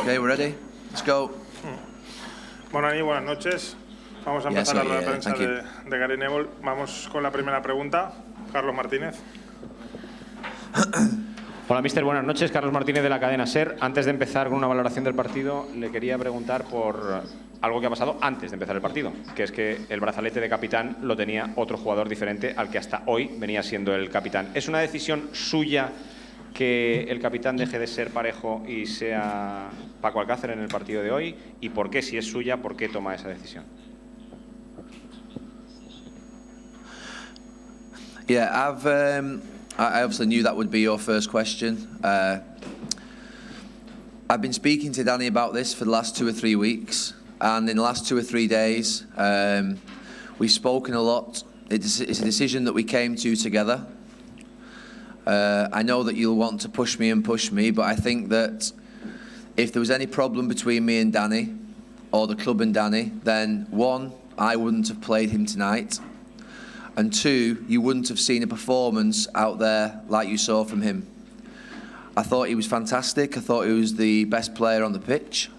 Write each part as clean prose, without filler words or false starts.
Okay, we're ready. Let's go. Buenas noches. Vamos a empezar la rueda de prensa de Gary Neville. Vamos con la primera pregunta. Carlos Martínez. Hola, mister. Buenas noches. Carlos Martínez de la cadena SER. Antes de empezar con una valoración del partido, le quería preguntar por algo que ha pasado antes de empezar el partido, que es que el brazalete de capitán lo tenía otro jugador diferente al que hasta hoy venía siendo el capitán. ¿Es una decisión suya que el capitán deje de ser Parejo y sea Paco Alcácer en el partido de hoy? ¿Y por qué, si es suya, por qué toma esa decisión? Yeah, I obviously knew that would be your first question. I've been speaking to Danny about this for the last 2 or 3 weeks, and in the last 2 or 3 days, we've spoken a lot. It's a decision that we came to together. I know that you'll want to push me, but I think that if there was any problem between me and Danny, or the club and Danny, then 1, I wouldn't have played him tonight, and 2, you wouldn't have seen a performance out there like you saw from him. I thought he was fantastic. I thought he was the best player on the pitch,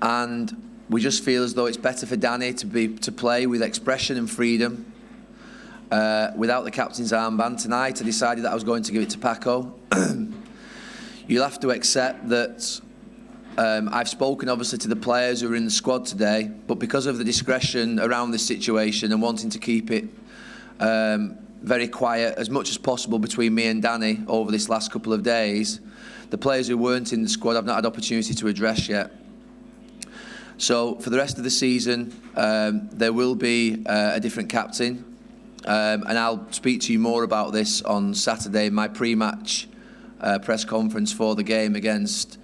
and we just feel as though it's better for Danny to play with expression and freedom. Without the captain's armband tonight, I decided that I was going to give it to Paco. You'll have to accept that I've spoken obviously to the players who are in the squad today, but because of the discretion around this situation and wanting to keep it very quiet as much as possible between me and Danny over this last couple of days, the players who weren't in the squad I've not had opportunity to address yet. So for the rest of the season, there will be a different captain. And I'll speak to you more about this on Saturday in my pre-match press conference for the game against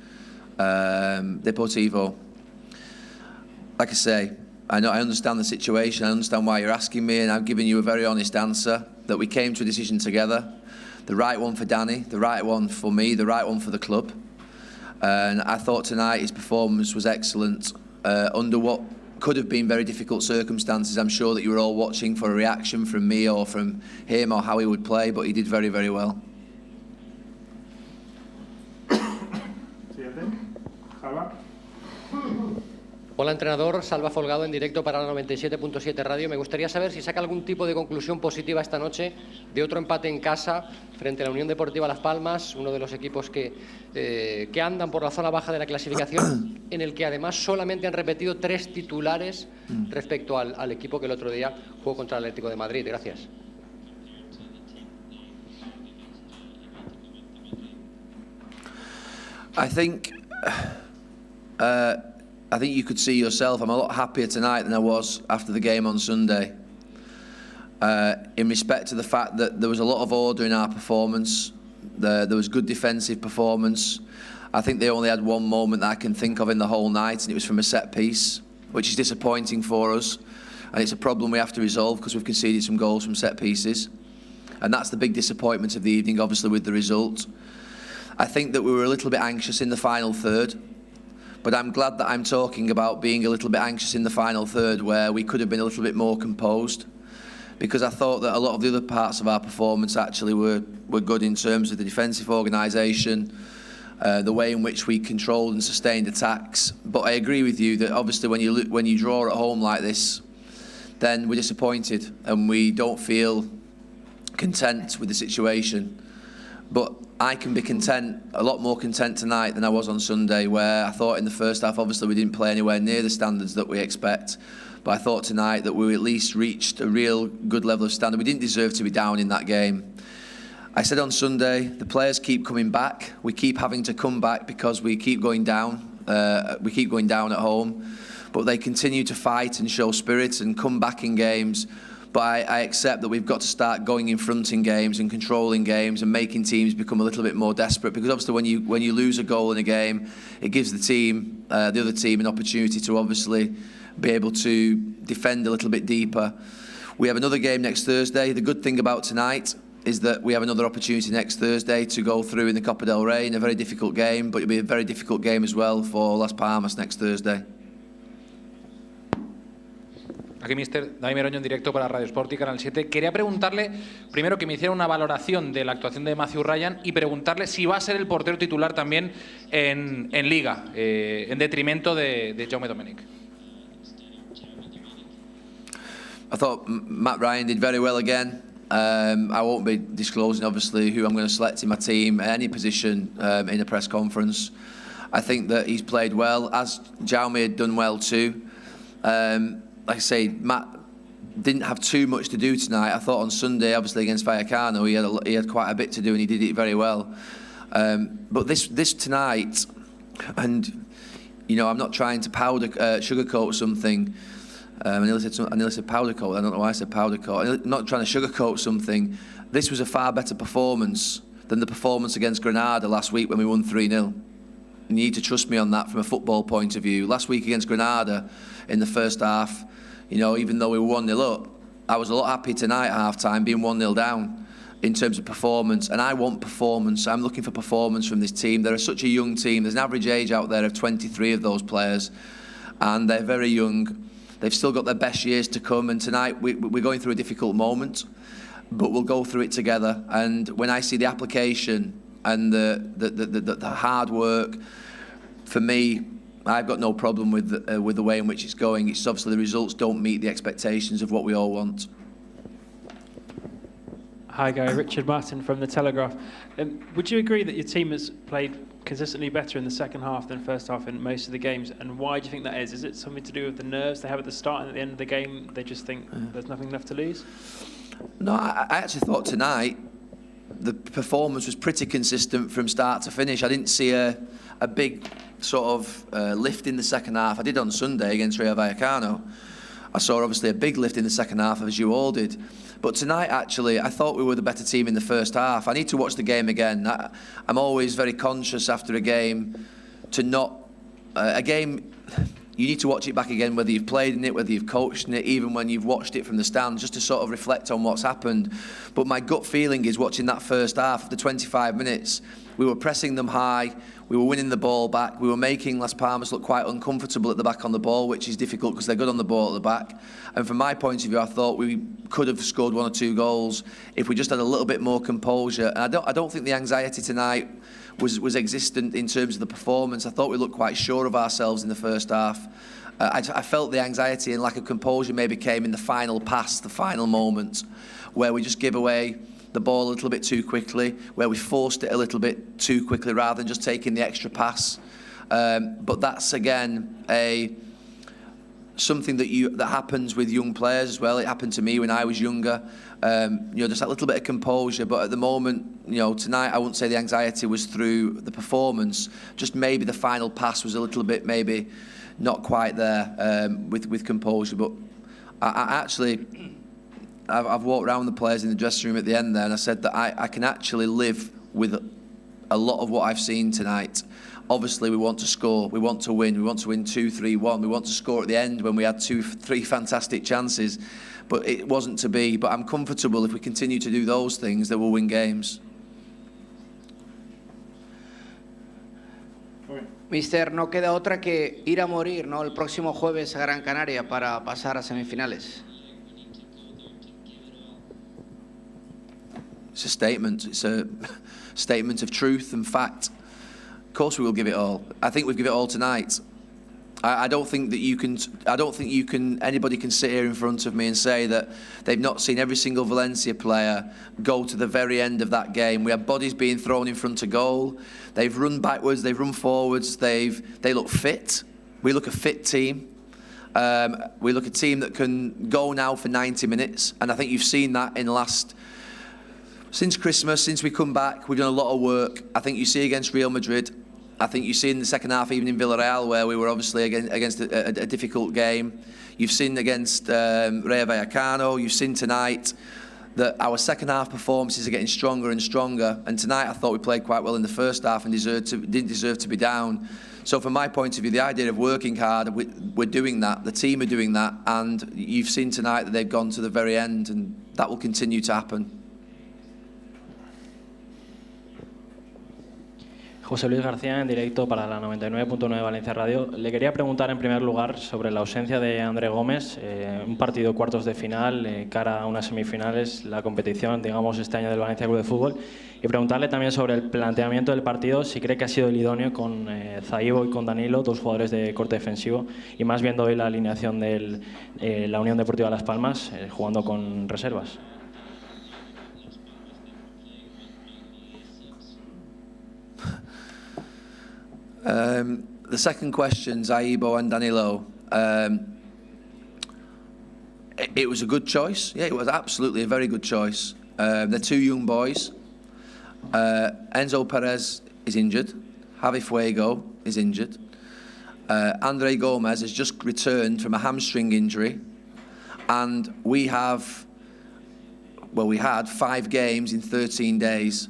Deportivo. Like I say, I understand the situation, I understand why you're asking me, and I've given you a very honest answer, that we came to a decision together, the right one for Danny, the right one for me, the right one for the club. And I thought tonight his performance was excellent under what could have been very difficult circumstances. I'm sure that you were all watching for a reaction from me or from him or how he would play, but he did very, very well. Hola, entrenador. Salva Folgado en directo para la 97.7 Radio. Me gustaría saber si saca algún tipo de conclusión positiva esta noche de otro empate en casa frente a la Unión Deportiva Las Palmas, uno de los equipos que andan por la zona baja de la clasificación, en el que además solamente han repetido 3 titulares respecto al equipo que el otro día jugó contra el Atlético de Madrid. Gracias. I think you could see yourself, I'm a lot happier tonight than I was after the game on Sunday. In respect to the fact that there was a lot of order in our performance, there was good defensive performance. I think they only had one moment that I can think of in the whole night, and it was from a set piece, which is disappointing for us. And it's a problem we have to resolve because we've conceded some goals from set pieces. And that's the big disappointment of the evening, obviously, with the result. I think that we were a little bit anxious in the final third. But I'm glad that I'm talking about being a little bit anxious in the final third, where we could have been a little bit more composed, because I thought that a lot of the other parts of our performance actually were good in terms of the defensive organisation, the way in which we controlled and sustained attacks. But I agree with you that obviously when you draw at home like this, then we're disappointed and we don't feel content with the situation. But I can be content, a lot more content tonight than I was on Sunday, where I thought in the first half, obviously we didn't play anywhere near the standards that we expect. But I thought tonight that we at least reached a real good level of standard. We didn't deserve to be down in that game. I said on Sunday, the players keep coming back. We keep having to come back because we keep going down. We keep going down at home. But they continue to fight and show spirit and come back in games. But I accept that we've got to start going in front in games and controlling games and making teams become a little bit more desperate, because obviously when you lose a goal in a game, it gives the other team an opportunity to obviously be able to defend a little bit deeper. We have another game next Thursday. The good thing about tonight is that we have another opportunity next Thursday to go through in the Copa-de-rey in a very difficult game, but it'll be a very difficult game as well for Las Palmas next Thursday. Aquí, mister David Meroño, en directo para Radio Sport y Canal 7. Quería preguntarle, primero, que me hiciera una valoración de la actuación de Matthew Ryan y preguntarle si va a ser el portero titular también en Liga, en detrimento de Jaume Domènech. I thought Matt Ryan did very well again. I won't be disclosing, obviously, who I'm going to select in my team at any position in a press conference. I think that he's played well, as Jaume had done well too. Like I say, Matt didn't have too much to do tonight. I thought on Sunday, obviously against Vallecano, he had quite a bit to do and he did it very well. But this tonight, and you know, I'm not trying to sugarcoat something. I nearly said powder coat. I don't know why I said powder coat. I'm not trying to sugarcoat something. This was a far better performance than the performance against Granada last week when we won 3-0. You need to trust me on that from a football point of view. Last week against Granada, in the first half, you know, even though we were 1-0 up, I was a lot happy tonight at half-time being 1-0 down in terms of performance. And I want performance. I'm looking for performance from this team. They're such a young team. There's an average age out there of 23 of those players. And they're very young. They've still got their best years to come. And tonight, we're going through a difficult moment. But we'll go through it together. And when I see the application and the hard work, for me, I've got no problem with the way in which it's going. It's obviously the results don't meet the expectations of what we all want. Hi, Gary. Richard Martin from The Telegraph. Would you agree that your team has played consistently better in the second half than first half in most of the games? And why do you think that is? Is it something to do with the nerves they have at the start and at the end of the game they just think there's nothing left to lose? No, I actually thought tonight the performance was pretty consistent from start to finish. I didn't see a big sort of lift in the second half. I did on Sunday against Rayo Vallecano. I saw obviously a big lift in the second half, as you all did. But tonight, actually, I thought we were the better team in the first half. I need to watch the game again. I'm always very conscious after a game to not... a game, you need to watch it back again, whether you've played in it, whether you've coached in it, even when you've watched it from the stands, just to sort of reflect on what's happened. But my gut feeling is watching that first half, the 25 minutes, we were pressing them high, we were winning the ball back, we were making Las Palmas look quite uncomfortable at the back on the ball, which is difficult because they're good on the ball at the back. And from my point of view, I thought we could have scored 1 or 2 goals if we just had a little bit more composure. And I don't think the anxiety tonight was existent in terms of the performance. I thought we looked quite sure of ourselves in the first half. I felt the anxiety and lack of composure maybe came in the final pass, the final moment, where we just give away the ball a little bit too quickly, where we forced it a little bit too quickly rather than just taking the extra pass. But that's again something that happens with young players as well. It happened to me when I was younger. Just that little bit of composure. But at the moment, tonight I wouldn't say the anxiety was through the performance. Just maybe the final pass was a little bit maybe not quite there with composure. But I've walked around the players in the dressing room at the end there, and I said that I can actually live with a lot of what I've seen tonight. Obviously, we want to score, we want to win 2-3-1. We want to score at the end when we had 2-3 fantastic chances, but it wasn't to be. But I'm comfortable if we continue to do those things that we'll win games. Mister, no queda otra que ir a morir, ¿no? El próximo jueves a Gran Canaria para pasar a semifinales. It's a statement. It's a statement of truth and fact. Of course, we will give it all. I think we've given it all tonight. I don't think that you can. Anybody can sit here in front of me and say that they've not seen every single Valencia player go to the very end of that game. We had bodies being thrown in front of goal. They've run backwards. They've run forwards. They look fit. We look a fit team. We look a team that can go now for 90 minutes, and I think you've seen that in the last. Since Christmas, since we come back, we've done a lot of work. I think you see against Real Madrid. I think you see in the second half, even in Villarreal, where we were obviously against a difficult game. You've seen against Rayo Vallecano. You've seen tonight that our second half performances are getting stronger and stronger. And tonight, I thought we played quite well in the first half and didn't deserve to be down. So from my point of view, the idea of working hard, we're doing that. The team are doing that. And you've seen tonight that they've gone to the very end, and that will continue to happen. José Luis García, en directo para la 99.9 Valencia Radio. Le quería preguntar en primer lugar sobre la ausencia de André Gómez, un partido cuartos de final, cara a unas semifinales, la competición, digamos, este año del Valencia Club de Fútbol, y preguntarle también sobre el planteamiento del partido, si cree que ha sido el idóneo con Zaibo y con Danilo, dos jugadores de corte defensivo, y más viendo hoy la alineación de la Unión Deportiva Las Palmas, jugando con reservas. The second question, Zaibo and Danilo. It was a good choice. Yeah, it was absolutely a very good choice. They're two young boys. Enzo Perez is injured. Javi Fuego is injured. Andre Gomez has just returned from a hamstring injury. And we had 5 games in 13 days.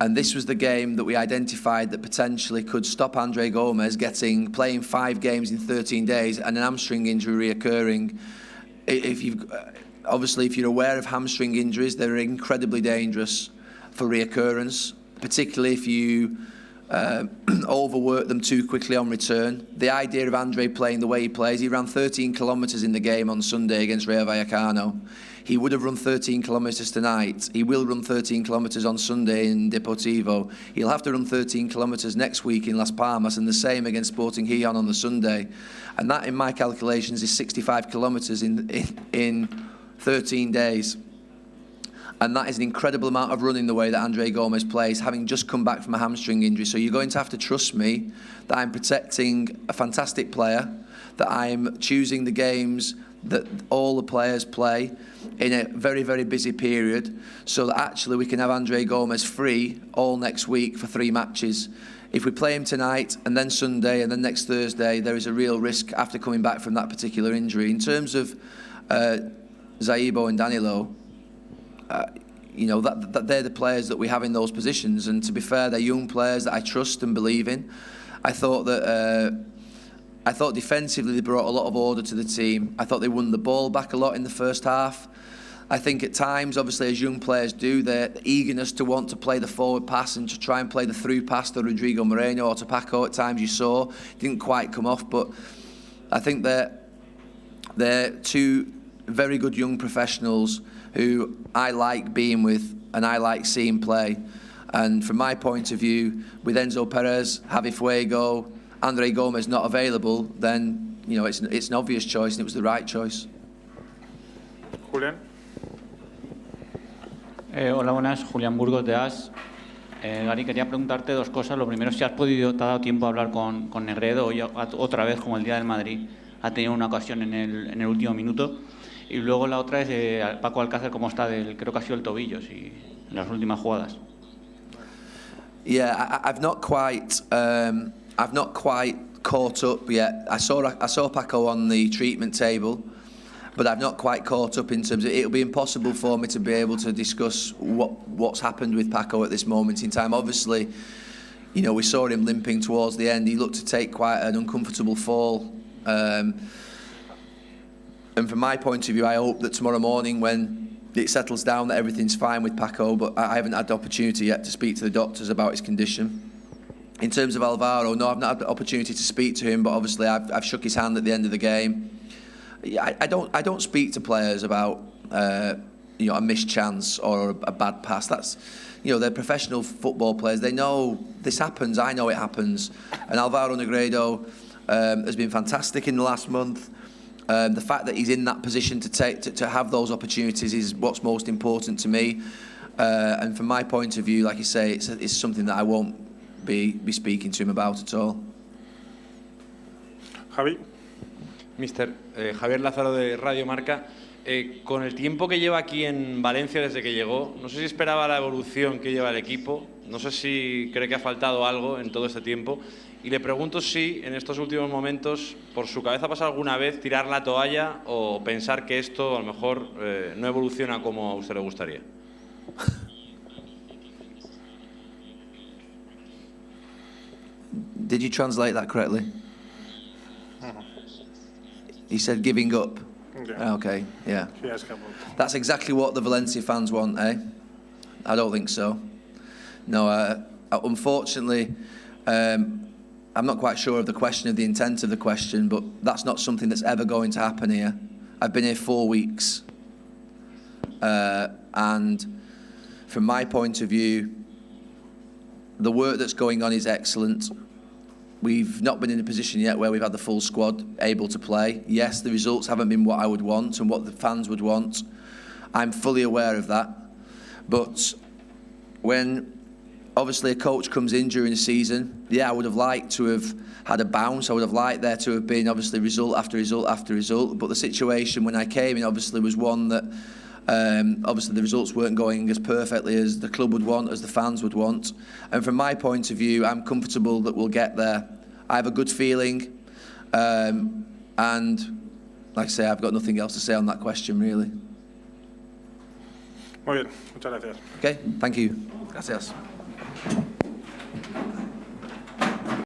And this was the game that we identified that potentially could stop Andre Gomez playing 5 games in 13 days and an hamstring injury reoccurring. If you're aware of hamstring injuries, they're incredibly dangerous for reoccurrence, particularly if you overwork them too quickly on return. The idea of Andre playing the way he plays, he ran 13 kilometres in the game on Sunday against Rayo Vallecano. He would have run 13 kilometres tonight. He will run 13 kilometres on Sunday in Deportivo. He'll have to run 13 kilometres next week in Las Palmas, and the same against Sporting Gijon on the Sunday. And that, in my calculations, is 65 kilometres in 13 days. And that is an incredible amount of running the way that Andre Gomez plays, having just come back from a hamstring injury. So you're going to have to trust me that I'm protecting a fantastic player, that I'm choosing the games that all the players play in a very, very busy period, so that actually we can have Andre Gomez free all next week for 3 matches. If we play him tonight and then Sunday and then next Thursday, there is a real risk after coming back from that particular injury. In terms of Zaibo and Danilo, that they're the players that we have in those positions, and to be fair, they're young players that I trust and believe in. I thought defensively they brought a lot of order to the team. I thought they won the ball back a lot in the first half. I think at times, obviously, as young players do, their eagerness to want to play the forward pass and to try and play the through pass to Rodrigo Moreno or to Paco at times you saw, didn't quite come off. But I think they're two very good young professionals who I like being with and I like seeing play. And from my point of view, with Enzo Perez, Javi Fuego, Andre Gomez not available, then it's an obvious choice and it was the right choice. Julián. Hola, buenas. Julián Burgos de AS. Gary, quería preguntarte 2 cosas. Lo primero, si te ha dado tiempo a hablar con Negredo, hoy otra vez, como el día del Madrid, ha tenido una ocasión en el último minuto. Y luego la otra es Paco Alcácer, cómo está creo que ha sido el tobillo, en las últimas jugadas. Yeah, I've not quite caught up yet. I saw Paco on the treatment table, but I've not quite caught up in terms of it'll be impossible for me to be able to discuss what's happened with Paco at this moment in time. Obviously, we saw him limping towards the end. He looked to take quite an uncomfortable fall. And from my point of view, I hope that tomorrow morning when it settles down that everything's fine with Paco, but I haven't had the opportunity yet to speak to the doctors about his condition. In terms of Alvaro, no, I've not had the opportunity to speak to him, but obviously I've shook his hand at the end of the game. I don't speak to players about a missed chance or a bad pass. That's they're professional football players. They know this happens. I know it happens. And Alvaro Negredo has been fantastic in the last month. The fact that he's in that position to have those opportunities is what's most important to me. And from my point of view, like you say, it's something that I won't be speaking to him about at all. Javi. Mister, Javier Lázaro de Radio Marca. Con el tiempo que lleva aquí en Valencia desde que llegó, no sé si esperaba la evolución que lleva el equipo, no sé si cree que ha faltado algo en todo este tiempo, y le pregunto si en estos últimos momentos por su cabeza ha pasado alguna vez tirar la toalla o pensar que esto a lo mejor no evoluciona como a usted le gustaría. Did you translate that correctly? He said giving up. Okay, yeah. That's exactly what the Valencia fans want, eh? I don't think so. No, unfortunately, I'm not quite sure of the intent of the question, but that's not something that's ever going to happen here. I've been here 4 weeks, and from my point of view, the work that's going on is excellent. We've not been in a position yet where we've had the full squad able to play. Yes, the results haven't been what I would want and what the fans would want. I'm fully aware of that. But when obviously a coach comes in during the season, yeah, I would have liked to have had a bounce. I would have liked there to have been obviously result after result after result. But the situation when I came in obviously was one that obviously the results weren't going as perfectly as the club would want, as the fans would want. And from my point of view, I'm comfortable that we'll get there. I have a good feeling, and like I say, I've got nothing else to say on that question, really. Muy bien, muchas gracias. Okay, thank you. Gracias.